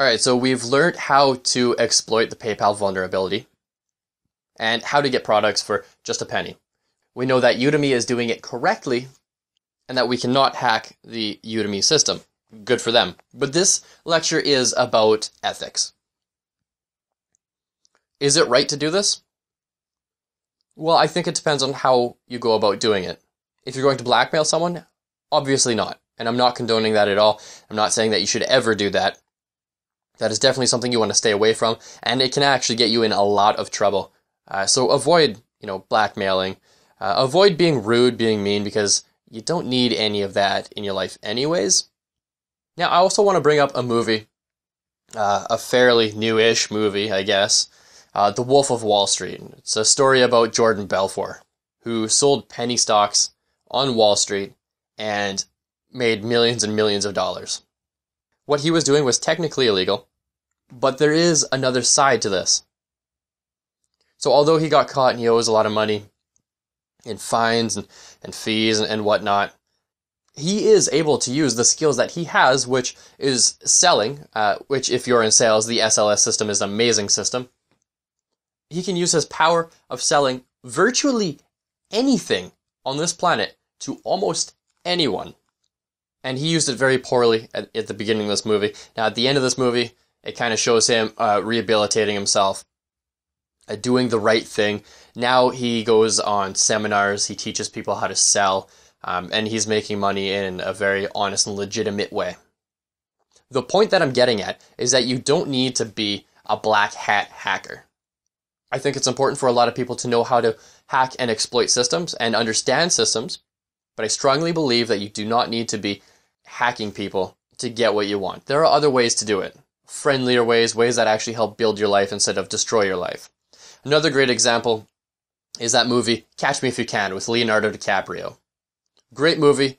Alright, so we've learned how to exploit the PayPal vulnerability and how to get products for just a penny. We know that Udemy is doing it correctly and that we cannot hack the Udemy system. Good for them. But this lecture is about ethics. Is it right to do this? Well, I think it depends on how you go about doing it. If you're going to blackmail someone, obviously not. And I'm not condoning that at all. I'm not saying that you should ever do that. That is definitely something you want to stay away from, and it can actually get you in a lot of trouble. So avoid, blackmailing. Avoid being rude, being mean, because you don't need any of that in your life anyways. Now, I also want to bring up a movie, a fairly new-ish movie, I guess, The Wolf of Wall Street. It's a story about Jordan Belfort, who sold penny stocks on Wall Street and made millions and millions of dollars. What he was doing was technically illegal, but there is another side to this. So although he got caught and he owes a lot of money in fines and fees and whatnot, he is able to use the skills that he has, which is selling, which if you're in sales, the SLS system is an amazing system. He can use his power of selling virtually anything on this planet to almost anyone. And he used it very poorly at the beginning of this movie. Now, at the end of this movie, it kind of shows him rehabilitating himself, doing the right thing. Now he goes on seminars, he teaches people how to sell, and he's making money in a very honest and legitimate way. The point that I'm getting at is that you don't need to be a black hat hacker. I think it's important for a lot of people to know how to hack and exploit systems and understand systems, but I strongly believe that you do not need to be hacking people to get what you want. There are other ways to do it. Friendlier ways, ways that actually help build your life instead of destroy your life. Another great example is that movie, Catch Me If You Can, with Leonardo DiCaprio. Great movie.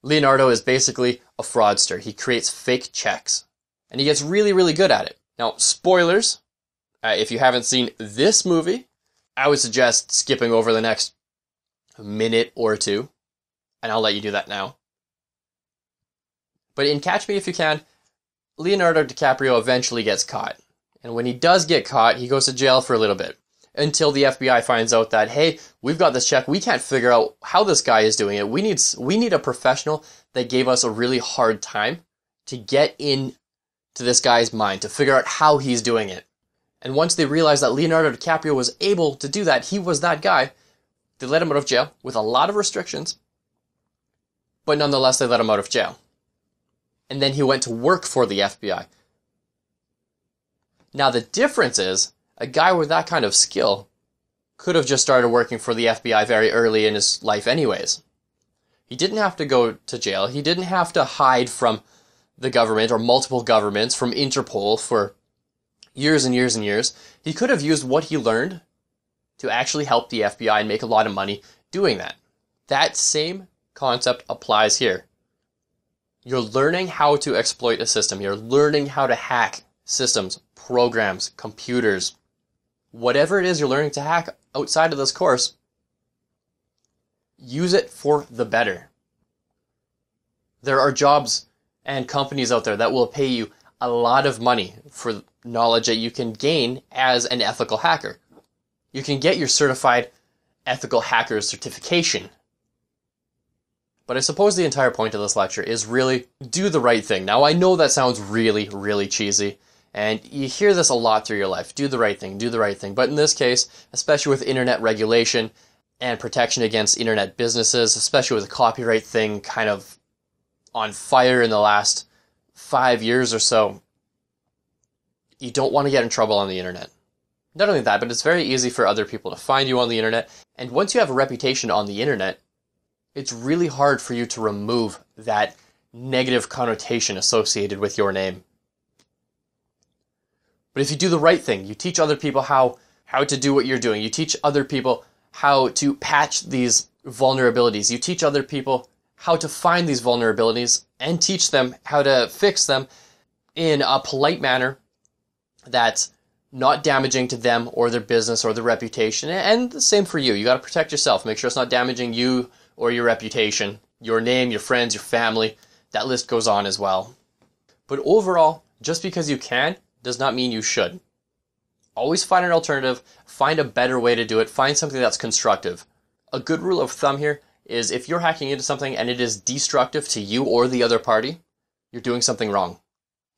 Leonardo is basically a fraudster. He creates fake checks, and he gets really, really good at it. Now, spoilers, if you haven't seen this movie, I would suggest skipping over the next minute or two, and I'll let you do that now. But in Catch Me If You Can, Leonardo DiCaprio eventually gets caught. And when he does get caught, he goes to jail for a little bit. Until the FBI finds out that, hey, we've got this check, we can't figure out how this guy is doing it. We need a professional that gave us a really hard time to get in to this guy's mind, to figure out how he's doing it. And once they realized that Leonardo DiCaprio was able to do that, he was that guy, they let him out of jail with a lot of restrictions, but nonetheless they let him out of jail. And then he went to work for the FBI. Now the difference is, a guy with that kind of skill could have just started working for the FBI very early in his life anyways. He didn't have to go to jail. He didn't have to hide from the government or multiple governments, from Interpol for years and years and years. He could have used what he learned to actually help the FBI and make a lot of money doing that. That same concept applies here. You're learning how to exploit a system. You're learning how to hack systems, programs, computers. Whatever it is you're learning to hack outside of this course, use it for the better. There are jobs and companies out there that will pay you a lot of money for knowledge that you can gain as an ethical hacker. You can get your certified ethical hacker certification. But I suppose the entire point of this lecture is really do the right thing. Now, I know that sounds really, really cheesy, and you hear this a lot through your life. Do the right thing, do the right thing. But in this case, especially with internet regulation and protection against internet businesses, especially with the copyright thing kind of on fire in the last 5 years or so, you don't want to get in trouble on the internet. Not only that, but it's very easy for other people to find you on the internet. And once you have a reputation on the internet, it's really hard for you to remove that negative connotation associated with your name. But if you do the right thing, you teach other people how to do what you're doing. You teach other people how to patch these vulnerabilities. You teach other people how to find these vulnerabilities and teach them how to fix them in a polite manner that's not damaging to them or their business or their reputation. And the same for you. You got to protect yourself. Make sure it's not damaging you or your reputation, your name, your friends, your family. That list goes on as well. But overall, Just because you can does not mean you should. Always find an alternative, find a better way to do it, find something that's constructive. A good rule of thumb here is if you're hacking into something and it is destructive to you or the other party, you're doing something wrong.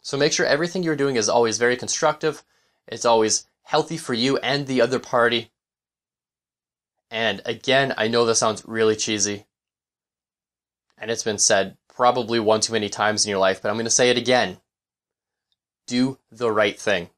So make sure everything you're doing is always very constructive, it's always healthy for you and the other party. And again, I know this sounds really cheesy, and it's been said probably one too many times in your life, but I'm going to say it again. Do the right thing.